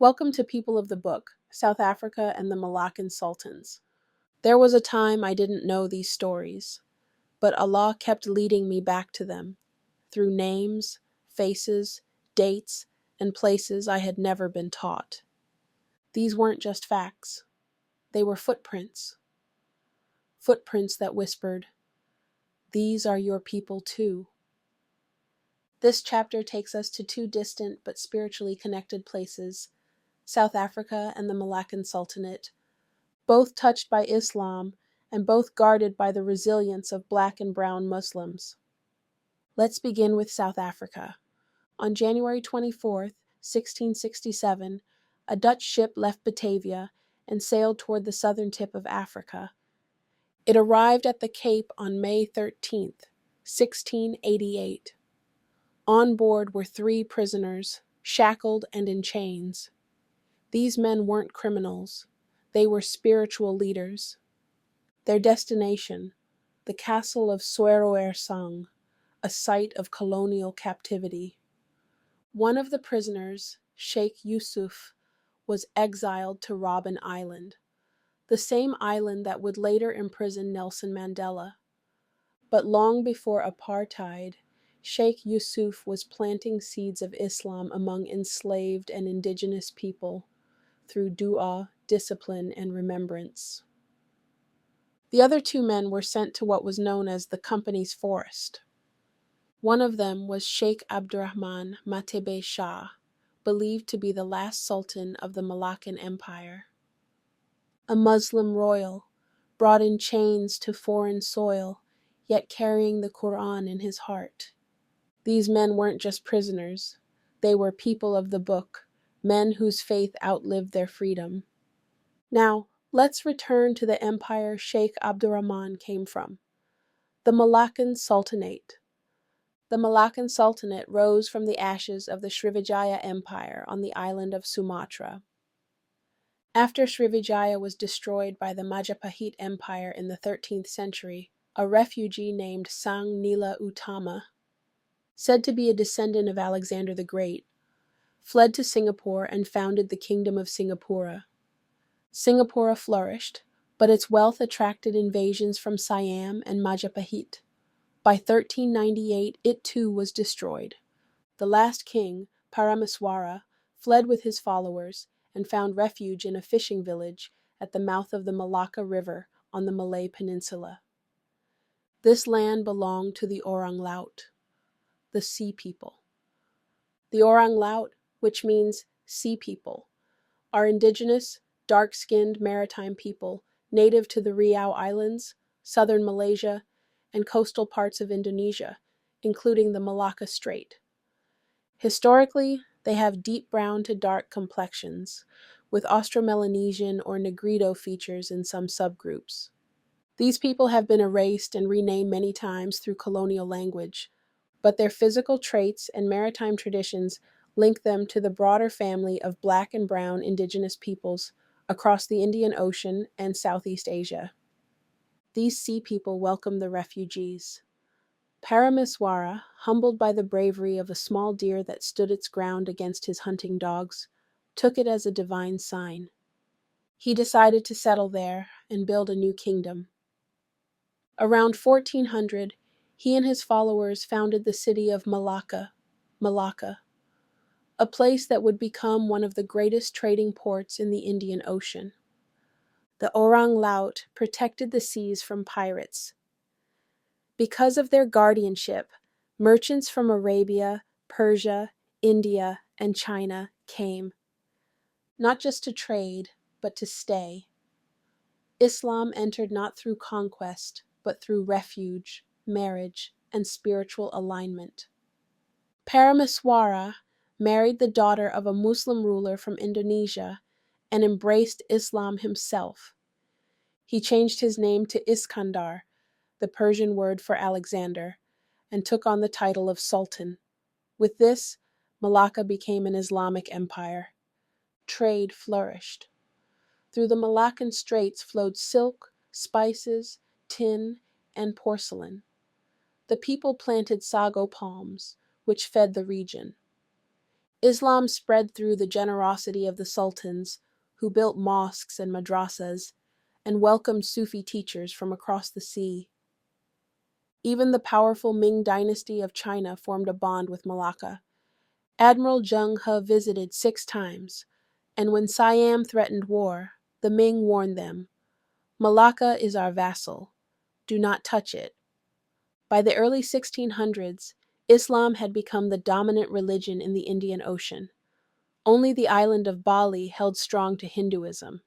Welcome to People of the Book, South Africa and the Malaccan Sultans. There was a time I didn't know these stories, but Allah kept leading me back to them, through names, faces, dates, and places I had never been taught. These weren't just facts. They were footprints. Footprints that whispered, "These are your people too." This chapter takes us to two distant but spiritually connected places, South Africa and the Malaccan Sultanate, both touched by Islam and both guarded by the resilience of black and brown Muslims. Let's begin with South Africa. On January 24th, 1667, a Dutch ship left Batavia and sailed toward the southern tip of Africa. It arrived at the Cape on May 13th, 1688. On board were 3 prisoners, shackled and in chains. These men weren't criminals. They were spiritual leaders. Their destination, the castle of Soeroersang, a site of colonial captivity. One of the prisoners, Sheikh Yusuf, was exiled to Robben Island, the same island that would later imprison Nelson Mandela. But long before apartheid, Sheikh Yusuf was planting seeds of Islam among enslaved and indigenous people through dua, discipline, and remembrance. The other 2 men were sent to what was known as the Company's Forest. One of them was Sheikh Abdurrahman Matebe Shah, believed to be the last sultan of the Malaccan Empire. A Muslim royal, brought in chains to foreign soil, yet carrying the Quran in his heart. These men weren't just prisoners. They were people of the book, men whose faith outlived their freedom. Now, let's return to the empire Sheikh Abdurrahman came from, the Malaccan Sultanate. The Malaccan Sultanate rose from the ashes of the Srivijaya Empire on the island of Sumatra. After Srivijaya was destroyed by the Majapahit Empire in the 13th century, a refugee named Sang Nila Utama, said to be a descendant of Alexander the Great, fled to Singapore and founded the Kingdom of Singapura. Singapura flourished, but its wealth attracted invasions from Siam and Majapahit. By 1398, it too was destroyed. The last king, Parameswara, fled with his followers and found refuge in a fishing village at the mouth of the Malacca River on the Malay Peninsula. This land belonged to the Orang Laut, the Sea People. The Orang Laut, which means Sea People, are indigenous, dark-skinned maritime people native to the Riau Islands, southern Malaysia, and coastal parts of Indonesia, including the Malacca Strait. Historically, they have deep brown to dark complexions, with Austromelanesian or Negrito features in some subgroups. These people have been erased and renamed many times through colonial language, but their physical traits and maritime traditions link them to the broader family of black and brown indigenous peoples across the Indian Ocean and Southeast Asia. These sea people welcome the refugees. Parameswara, humbled by the bravery of a small deer that stood its ground against his hunting dogs, took it as a divine sign. He decided to settle there and build a new kingdom. Around 1400, he and his followers founded the city of Malacca, a place that would become one of the greatest trading ports in the Indian Ocean. The Orang Laut protected the seas from pirates. Because of their guardianship, merchants from Arabia, Persia, India, and China came, not just to trade, but to stay. Islam entered not through conquest, but through refuge, marriage, and spiritual alignment. Parameswara married the daughter of a Muslim ruler from Indonesia and embraced Islam himself. He changed his name to Iskandar, the Persian word for Alexander, and took on the title of Sultan. With this, Malacca became an Islamic empire. Trade flourished. Through the Malaccan Straits flowed silk, spices, tin, and porcelain. The people planted sago palms, which fed the region. Islam spread through the generosity of the sultans, who built mosques and madrasas, and welcomed Sufi teachers from across the sea. Even the powerful Ming dynasty of China formed a bond with Malacca. Admiral Zheng He visited 6 times, and when Siam threatened war, the Ming warned them, "Malacca is our vassal. Do not touch it." By the early 1600s, Islam had become the dominant religion in the Indian Ocean. Only the island of Bali held strong to Hinduism.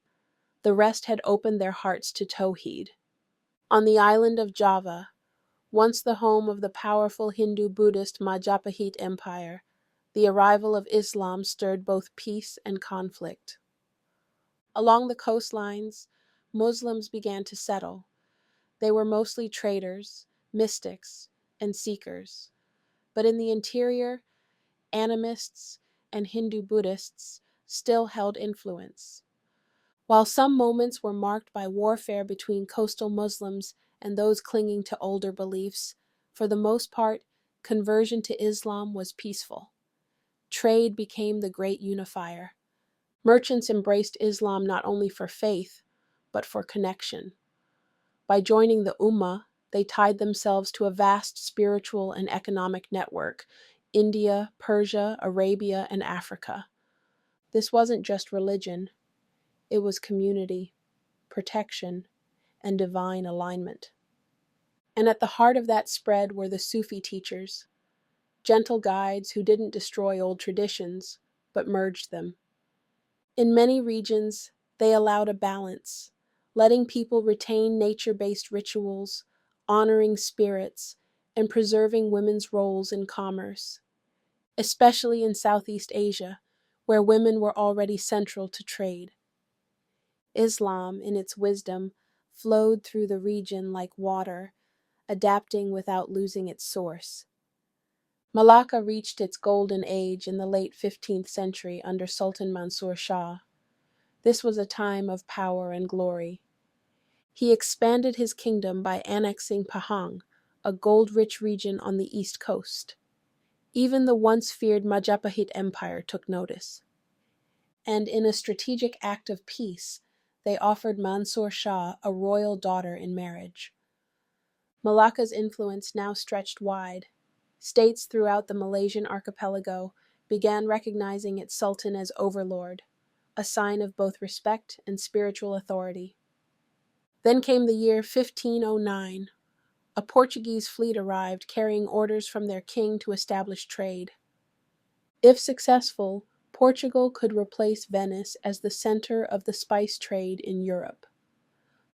The rest had opened their hearts to Tawhid. On the island of Java, once the home of the powerful Hindu-Buddhist Majapahit Empire, the arrival of Islam stirred both peace and conflict. Along the coastlines, Muslims began to settle. They were mostly traders, mystics, and seekers. But in the interior, animists and Hindu Buddhists still held influence. While some moments were marked by warfare between coastal Muslims and those clinging to older beliefs, for the most part, conversion to Islam was peaceful. Trade became the great unifier. Merchants embraced Islam not only for faith, but for connection. By joining the Ummah, they tied themselves to a vast spiritual and economic network: India, Persia, Arabia, and Africa. This wasn't just religion, it was community, protection, and divine alignment. And at the heart of that spread were the Sufi teachers, gentle guides who didn't destroy old traditions, but merged them. In many regions, they allowed a balance, letting people retain nature-based rituals, honoring spirits, and preserving women's roles in commerce, especially in Southeast Asia, where women were already central to trade. Islam, in its wisdom, flowed through the region like water, adapting without losing its source. Malacca reached its golden age in the late 15th century under Sultan Mansur Shah. This was a time of power and glory. He expanded his kingdom by annexing Pahang, a gold-rich region on the east coast. Even the once feared Majapahit Empire took notice. And in a strategic act of peace, they offered Mansur Shah a royal daughter in marriage. Malacca's influence now stretched wide. States throughout the Malaysian archipelago began recognizing its sultan as overlord, a sign of both respect and spiritual authority. Then came the year 1509. A Portuguese fleet arrived carrying orders from their king to establish trade. If successful, Portugal could replace Venice as the center of the spice trade in Europe.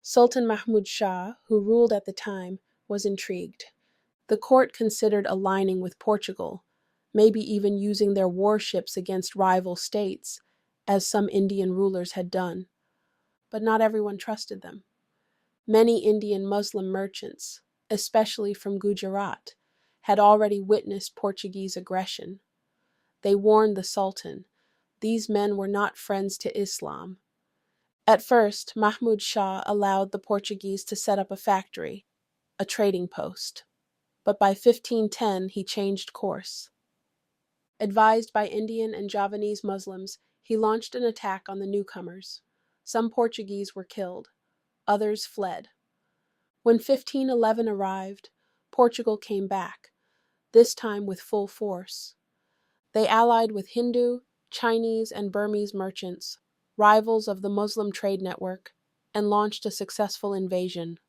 Sultan Mahmud Shah, who ruled at the time, was intrigued. The court considered aligning with Portugal, maybe even using their warships against rival states, as some Indian rulers had done. But not everyone trusted them. Many Indian Muslim merchants, especially from Gujarat, had already witnessed Portuguese aggression. They warned the Sultan, these men were not friends to Islam. At first, Mahmud Shah allowed the Portuguese to set up a factory, a trading post. But by 1510, he changed course. Advised by Indian and Javanese Muslims, he launched an attack on the newcomers. Some Portuguese were killed. Others fled. When 1511 arrived, Portugal came back, this time with full force. They allied with Hindu, Chinese, and Burmese merchants, rivals of the Muslim trade network, and launched a successful invasion.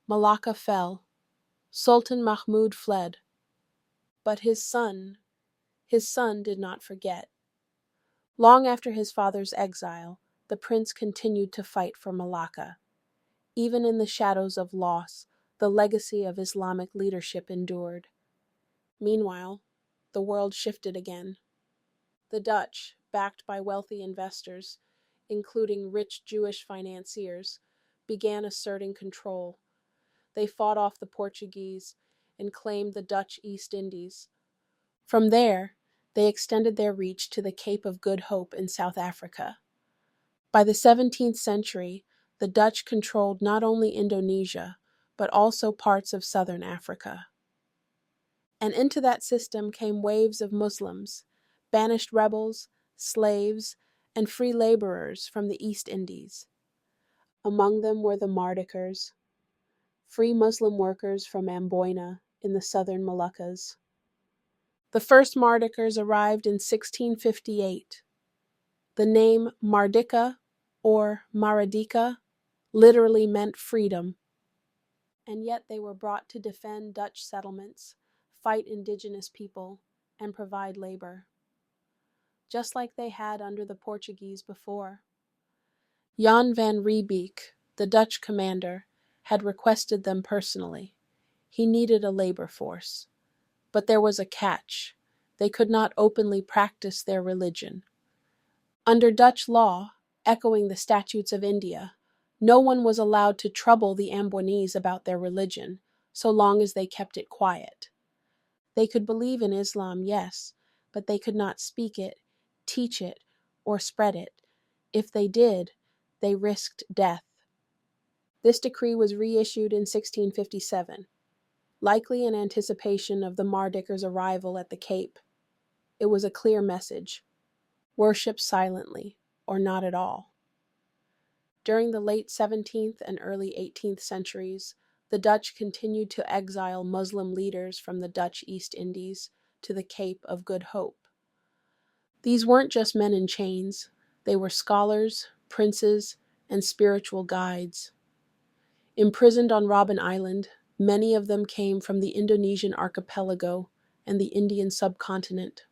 Malacca fell. Sultan Mahmud fled. But his son did not forget. Long after his father's exile, the prince continued to fight for Malacca. Even in the shadows of loss, the legacy of Islamic leadership endured. Meanwhile, the world shifted again. The Dutch, backed by wealthy investors, including rich Jewish financiers, began asserting control. They fought off the Portuguese and claimed the Dutch East Indies. From there, they extended their reach to the Cape of Good Hope in South Africa. By the 17th century, the Dutch controlled not only Indonesia, but also parts of southern Africa. And into that system came waves of Muslims, banished rebels, slaves, and free laborers from the East Indies. Among them were the Mardikers, free Muslim workers from Amboina in the southern Moluccas. The first Mardikers arrived in 1658. The name Mardika or Maradika literally meant freedom, and yet they were brought to defend Dutch settlements, fight indigenous people, and provide labor, just like they had under the Portuguese before. Jan van Riebeek, the Dutch commander, had requested them personally. He needed a labor force. But there was a catch. They could not openly practice their religion. Under Dutch law, echoing the statutes of India, no one was allowed to trouble the Ambonese about their religion, so long as they kept it quiet. They could believe in Islam, yes, but they could not speak it, teach it, or spread it. If they did, they risked death. This decree was reissued in 1657, likely in anticipation of the Mardikers' arrival at the Cape. It was a clear message: worship silently, or not at all. During the late 17th and early 18th centuries, the Dutch continued to exile Muslim leaders from the Dutch East Indies to the Cape of Good Hope. These weren't just men in chains, they were scholars, princes, and spiritual guides. Imprisoned on Robben Island, many of them came from the Indonesian archipelago and the Indian subcontinent.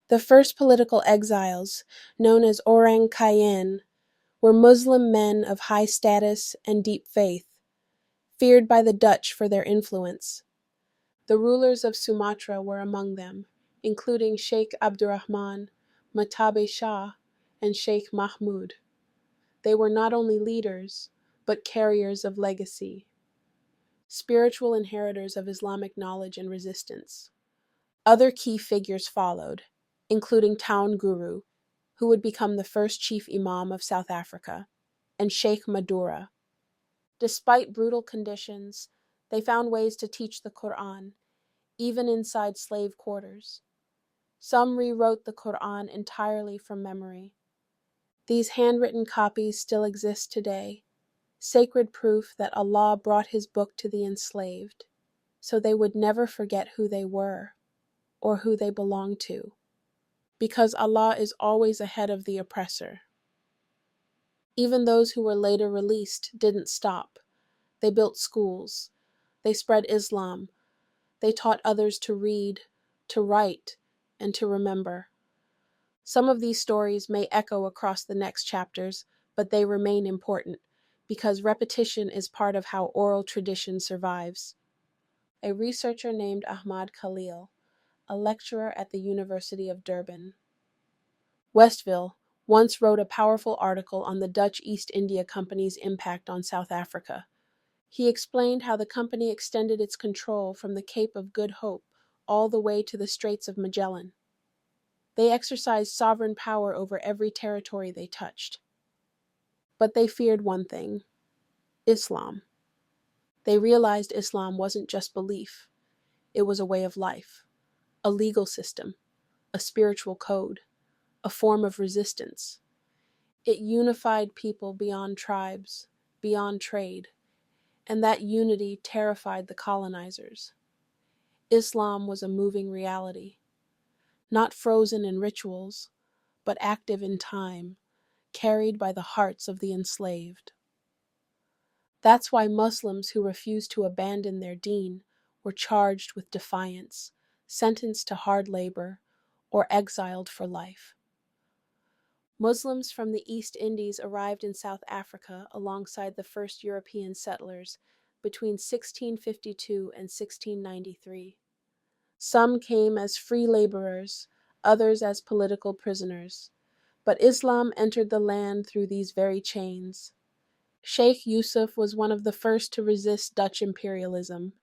The first political exiles, known as Orang Laut, were Muslim men of high status and deep faith, feared by the Dutch for their influence. The rulers of Sumatra were among them, including Sheikh Abdurrahman, Matabe Shah, and Sheikh Mahmud. They were not only leaders, but carriers of legacy, spiritual inheritors of Islamic knowledge and resistance. Other key figures followed, including Town Guru, who would become the first chief imam of South Africa, and Sheikh Madura. Despite brutal conditions, they found ways to teach the Quran, even inside slave quarters. Some rewrote the Quran entirely from memory. These handwritten copies still exist today, sacred proof that Allah brought His book to the enslaved, so they would never forget who they were or who they belonged to, because Allah is always ahead of the oppressor. Even those who were later released didn't stop. They built schools. They spread Islam. They taught others to read, to write, and to remember. Some of these stories may echo across the next chapters, but they remain important, because repetition is part of how oral tradition survives. A researcher named Ahmad Khalil, a lecturer at the University of Durban, Westville, once wrote a powerful article on the Dutch East India Company's impact on South Africa. He explained how the company extended its control from the Cape of Good Hope all the way to the Straits of Magellan. They exercised sovereign power over every territory they touched. But they feared one thing: Islam. They realized Islam wasn't just belief. It was a way of life, a legal system, a spiritual code, a form of resistance. It unified people beyond tribes, beyond trade, and that unity terrified the colonizers. Islam was a moving reality, not frozen in rituals, but active in time, carried by the hearts of the enslaved. That's why Muslims who refused to abandon their deen were charged with defiance, sentenced to hard labor, or exiled for life. Muslims from the East Indies arrived in South Africa alongside the first European settlers between 1652 and 1693. Some came as free laborers, others as political prisoners, but Islam entered the land through these very chains. Sheikh Yusuf was one of the first to resist Dutch imperialism.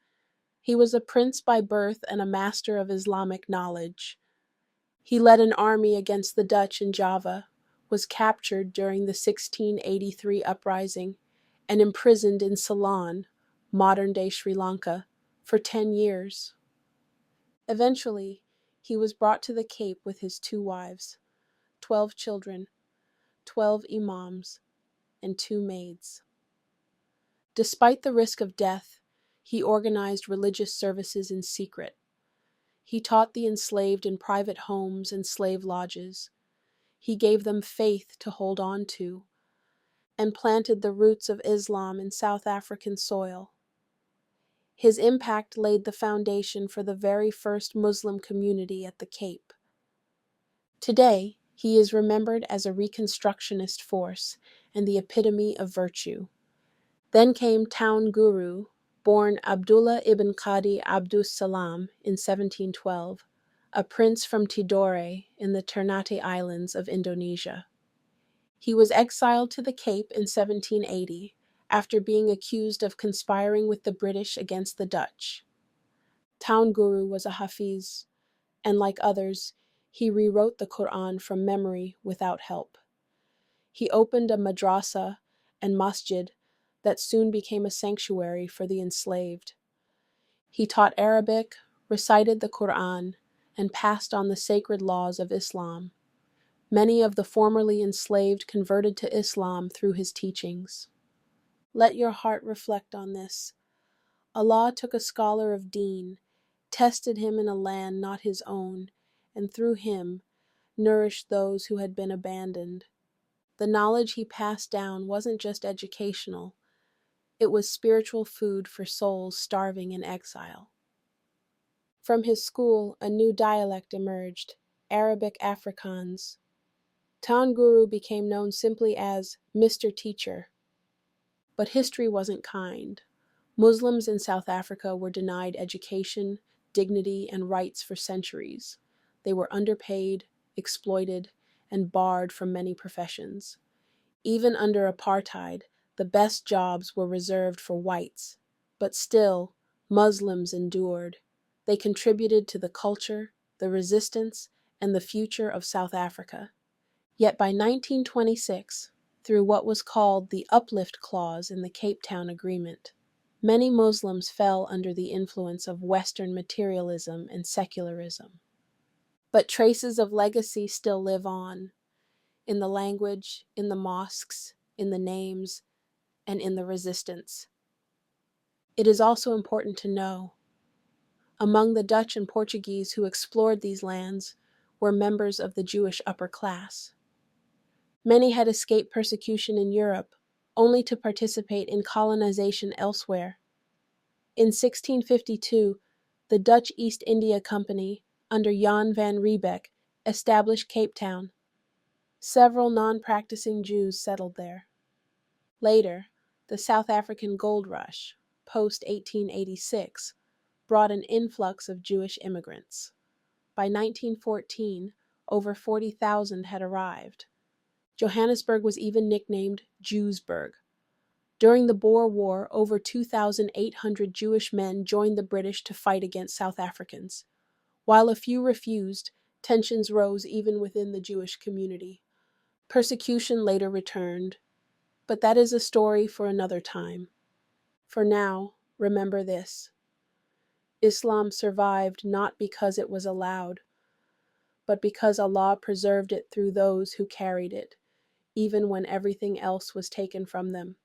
He was a prince by birth and a master of Islamic knowledge. He led an army against the Dutch in Java, was captured during the 1683 uprising, and imprisoned in Ceylon, modern-day Sri Lanka, for 10 years. Eventually, He was brought to the Cape with his 2 wives, 12 children, 12 imams, and 2 maids. Despite the risk of death, he organized religious services in secret. He taught the enslaved in private homes and slave lodges. He gave them faith to hold on to, and planted the roots of Islam in South African soil. His impact laid the foundation for the very first Muslim community at the Cape. Today, he is remembered as a Reconstructionist force and the epitome of virtue. Then came Town Guru, born Abdullah ibn Qadi Abdus Salam in 1712, a prince from Tidore in the Ternate Islands of Indonesia. He was exiled to the Cape in 1780 after being accused of conspiring with the British against the Dutch. Town Guru was a Hafiz, and like others, he rewrote the Quran from memory without help. He opened a madrasa and masjid that soon became a sanctuary for the enslaved. He taught Arabic, recited the Quran, and passed on the sacred laws of Islam. Many of the formerly enslaved converted to Islam through his teachings. Let your heart reflect on this. Allah took a scholar of Deen, tested him in a land not his own, and through him nourished those who had been abandoned. The knowledge he passed down wasn't just educational, it was spiritual food for souls starving in exile. From his school, a new dialect emerged, Arabic-Afrikaans. Town Guru became known simply as Mr. Teacher. But history wasn't kind. Muslims in South Africa were denied education, dignity, and rights for centuries. They were underpaid, exploited, and barred from many professions. Even under apartheid, the best jobs were reserved for whites. But still, Muslims endured. They contributed to the culture, the resistance, and the future of South Africa. Yet by 1926, through what was called the Uplift Clause in the Cape Town Agreement, many Muslims fell under the influence of Western materialism and secularism. But traces of legacy still live on, in the language, in the mosques, in the names, and in the resistance. It is also important to know, among the Dutch and Portuguese who explored these lands were members of the Jewish upper class. Many had escaped persecution in Europe, only to participate in colonization elsewhere. In 1652, the Dutch East India Company, under Jan van Riebeeck, established Cape Town. Several non-practicing Jews settled there. Later, the South African gold rush, post-1886, brought an influx of Jewish immigrants. By 1914, over 40,000 had arrived. Johannesburg was even nicknamed Jewsburg. During the Boer War, over 2,800 Jewish men joined the British to fight against South Africans. While a few refused, tensions rose even within the Jewish community. Persecution later returned, but that is a story for another time. For now, remember this. Islam survived not because it was allowed, but because Allah preserved it through those who carried it, even when everything else was taken from them.